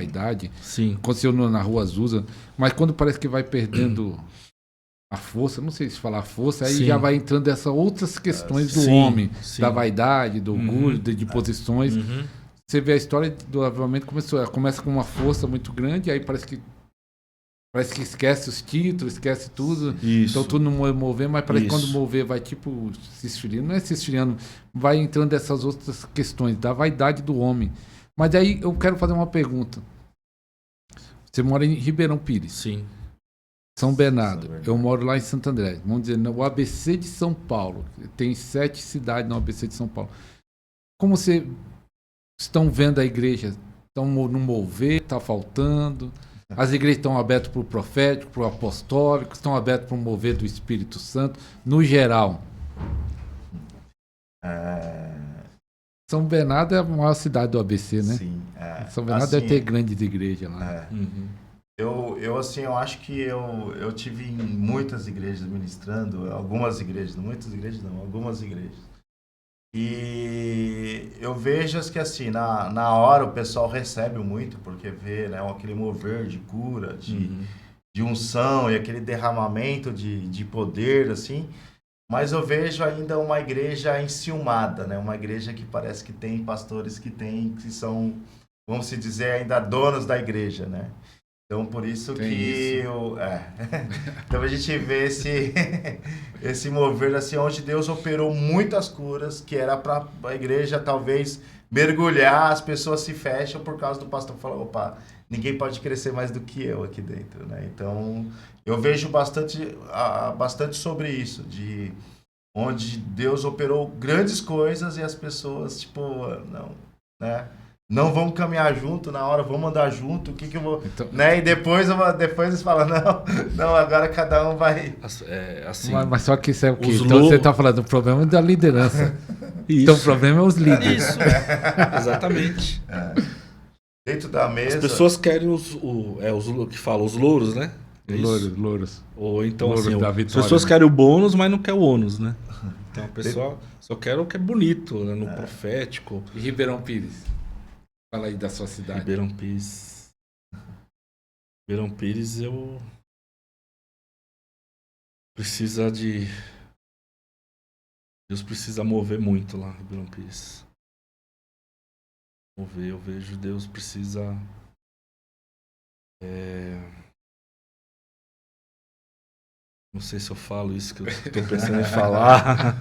vaidade. Sim. Aconteceu na Rua Azusa, mas quando parece que vai perdendo a força, não sei se falar força, aí Sim. já vai entrando essas outras questões do Sim, homem, sim. da vaidade, do orgulho, Uhum. de posições. Uhum. Você vê a história do avivamento começa com uma força muito grande, aí parece que esquece os títulos, esquece tudo. Isso. Então tudo não mover, mas parece que Isso. quando mover vai tipo se esfriando, não é se esfriando, vai entrando essas outras questões da vaidade do homem. Mas aí eu quero fazer uma pergunta. Você mora em Ribeirão Pires, Sim. São Bernardo. Eu moro lá em Santo André. Vamos dizer, no ABC de São Paulo. Tem 7 cidades no ABC de São Paulo. Como vocês estão vendo a igreja? Estão no mover? Está faltando? As igrejas estão abertas para o profético, para o apostólico? Estão abertas para o mover do Espírito Santo? No geral. São Bernardo é a maior cidade do ABC, né? Sim. São Bernardo deve ter grandes igrejas lá. Uhum. Eu acho que eu tive em muitas igrejas ministrando, algumas igrejas algumas igrejas. E eu vejo que assim, na hora o pessoal recebe muito, porque vê, né, aquele mover de cura, de unção e aquele derramamento de poder, assim. Mas eu vejo ainda uma igreja enciumada, né? Uma igreja que parece que tem pastores que são, vamos se dizer, ainda donos da igreja, né? Então, por isso Tem que isso. Então a gente vê esse mover assim, onde Deus operou muitas curas, que era para a igreja talvez mergulhar, as pessoas se fecham por causa do pastor falar, opa, ninguém pode crescer mais do que eu aqui dentro, né? Então, eu vejo bastante sobre isso, de onde Deus operou grandes coisas e as pessoas, tipo, não, né? Não vamos caminhar junto na hora, vamos andar junto, o que eu vou... Então, né? E depois eles falam, não, agora cada um vai... Assim, mas só que isso é o quê? os Então lou- você está falando, o problema é da liderança. isso. Então o problema é os líderes. Isso. Exatamente. Dentro da mesa... As pessoas querem os que fala, os louros, né? É isso? Louros. Ou então Louros assim, da as vitória, pessoas né? querem o bônus, mas não quer o ônus, né? Então a pessoa só quer o que é bonito, né? No profético. E Ribeirão Pires? Fala aí da sua cidade. Ribeirão Pires. Ribeirão Pires, eu precisa de... Deus precisa mover muito lá, Ribeirão Pires. Mover, eu vejo Deus precisa... Não sei se eu falo isso que eu estou pensando em falar.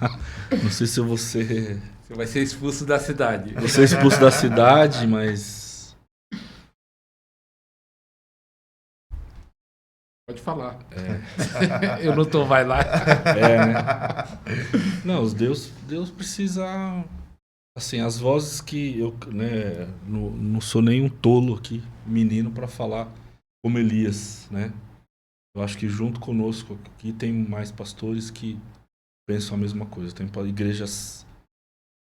Não sei se eu vou ser... Você vai ser expulso da cidade. Vou ser expulso da cidade, mas... Pode falar. Eu não tô mais lá. Né? Não, Deus precisa... Assim, as vozes que eu, né, não sou nem um tolo aqui, menino, para falar como Elias, né? Eu acho que junto conosco aqui tem mais pastores que pensam a mesma coisa. Tem igrejas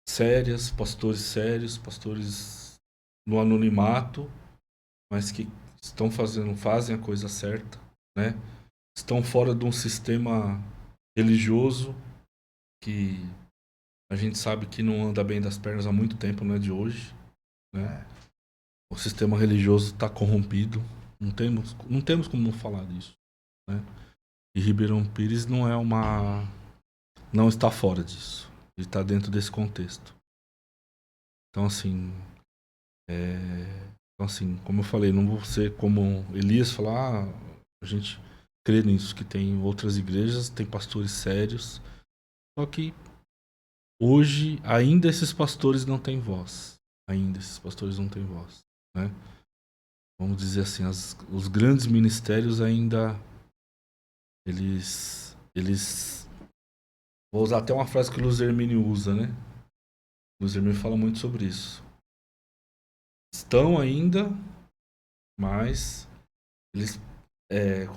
sérias, pastores sérios, pastores no anonimato, mas que fazem a coisa certa, né? Estão fora de um sistema religioso que a gente sabe que não anda bem das pernas há muito tempo, não é de hoje, né? O sistema religioso está corrompido, não temos como não falar disso, né? E Ribeirão Pires não está fora disso, ele está dentro desse contexto. Então assim, como eu falei, não vou ser como Elias falar, a gente crê nisso, que tem outras igrejas, tem pastores sérios, só que hoje ainda esses pastores não têm voz, né? Vamos dizer assim, os grandes ministérios ainda eles vou usar até uma frase que o Luiz Hermínio usa, né? O Luiz Hermínio fala muito sobre isso. Estão ainda, mas eles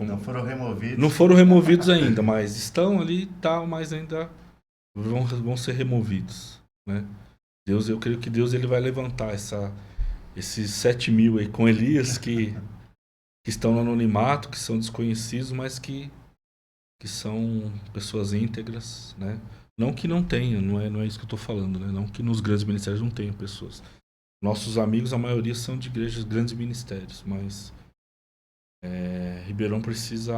não foram removidos. Não foram removidos ainda, mas estão ali e tal, mas ainda vão ser removidos, né? Eu creio que Deus ele vai levantar esses 7.000 aí com Elias que estão no anonimato, que são desconhecidos, mas que são pessoas íntegras, né? Não que não tenha, não é isso que eu estou falando, né? Não que nos grandes ministérios não tenham pessoas. Nossos amigos, a maioria são de igrejas, grandes ministérios, mas Ribeirão precisa...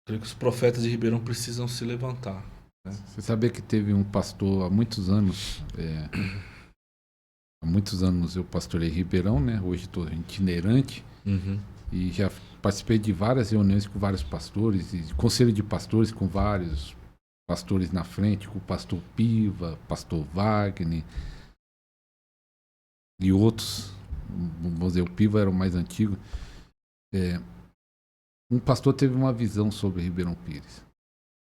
Creio que os profetas de Ribeirão precisam se levantar. Né? Você sabia que teve um pastor há muitos anos... Há muitos anos eu pastorei Ribeirão, né? Hoje estou itinerante. Uhum. E já participei de várias reuniões com vários pastores, e conselho de pastores com vários pastores na frente, com o pastor Piva, pastor Wagner e outros. Vamos dizer, o Piva era o mais antigo. Um pastor teve uma visão sobre Ribeirão Pires.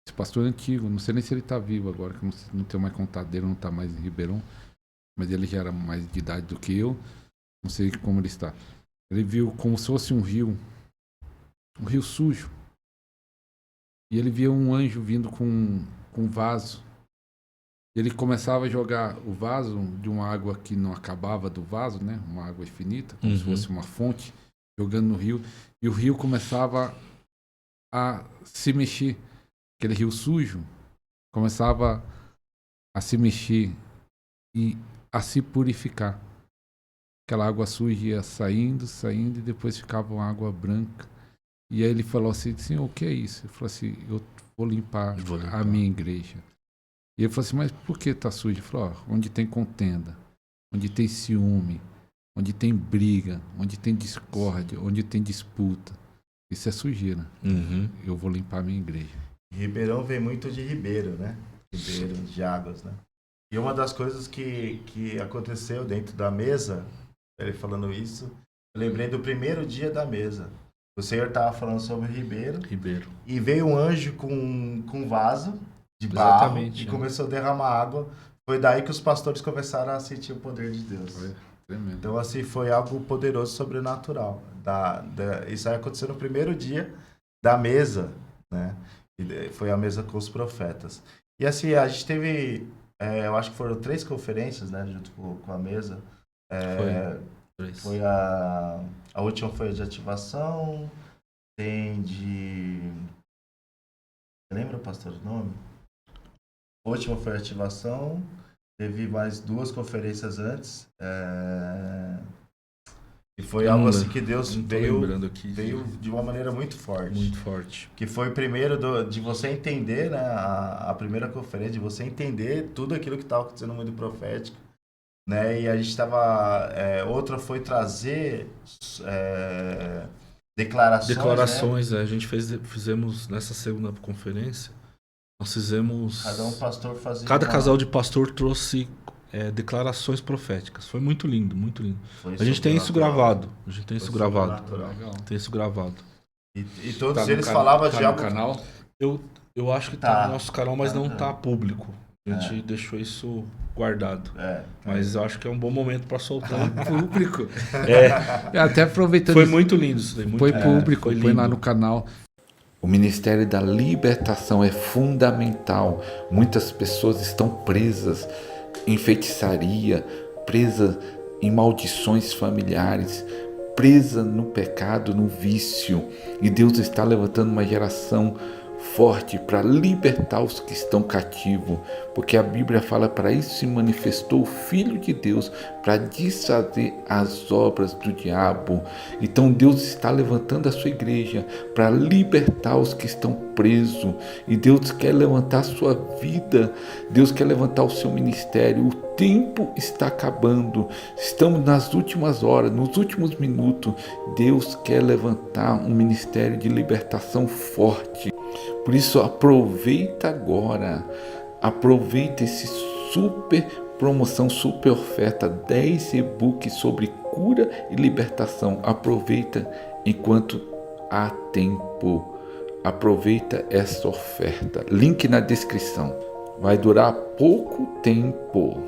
Esse pastor é antigo, não sei nem se ele está vivo agora, que eu não tenho mais contato dele, não está mais em Ribeirão, mas ele já era mais de idade do que eu, não sei como ele está. Ele viu como se fosse um rio sujo. E ele via um anjo vindo com um vaso. Ele começava a jogar o vaso de uma água que não acabava do vaso, né? Uma água infinita, como se fosse uma fonte, jogando no rio. E o rio começava a se mexer. Aquele rio sujo começava a se mexer e a se purificar. Aquela água suja ia saindo e depois ficava uma água branca. E aí ele falou assim, Senhor, o que é isso? Ele falou assim, eu vou limpar a minha igreja. E ele falou assim, mas por que está sujo? Ele falou, onde tem contenda, onde tem ciúme, onde tem briga, onde tem discórdia, onde tem disputa, isso é sujeira. Eu vou limpar a minha igreja. Ribeirão vem muito de Ribeiro, né? Ribeiro, de águas, né? E uma das coisas que aconteceu dentro da mesa, ele falando isso, eu lembrei do primeiro dia da mesa. O Senhor estava falando sobre Ribeiro. E veio um anjo com um vaso de barro e começou a derramar água. Foi daí que os pastores começaram a sentir o poder de Deus. Foi tremendo. Então, assim, foi algo poderoso, sobrenatural. Isso aí aconteceu no primeiro dia da mesa, né? E foi a mesa com os profetas. E assim, a gente teve... eu acho que foram 3 conferências, né, junto com a mesa. Foi a última foi a de ativação, tem de... Você lembra, pastor, o nome? A última foi a ativação, teve mais 2 conferências antes. E foi algo assim que Deus veio de uma maneira muito forte. Muito forte. Que foi primeiro de você entender, né, a primeira conferência, de você entender tudo aquilo que estava acontecendo no mundo profético. Né, e a gente estava... outra foi trazer declarações. Né? A gente fizemos nessa segunda conferência, nós fizemos... Cada casal de pastor trouxe declarações proféticas. Foi muito lindo, muito lindo. A gente tem isso gravado. Tem isso gravado. E todos eles falavam de algo... Canal? Eu acho que tá no nosso canal, mas não tá público. A gente deixou isso guardado. Mas eu acho que é um bom momento para soltar público. Até aproveitando. Foi muito lindo isso daí. Foi público, foi lá no canal. O Ministério da Libertação é fundamental. Muitas pessoas estão presas em feitiçaria, presas em maldições familiares, presas no pecado, no vício. E Deus está levantando uma geração forte para libertar os que estão cativos, porque a Bíblia fala: para isso se manifestou o Filho de Deus, para desfazer as obras do diabo. Então Deus está levantando a sua igreja para libertar os que estão presos, e Deus quer levantar a sua vida, Deus quer levantar o seu ministério. O tempo está acabando, estamos nas últimas horas, nos últimos minutos. Deus quer levantar um ministério de libertação forte. Por isso, aproveita agora, aproveita esse super promoção, super oferta, 10 e-books sobre cura e libertação. Aproveita enquanto há tempo, aproveita essa oferta, link na descrição, vai durar pouco tempo.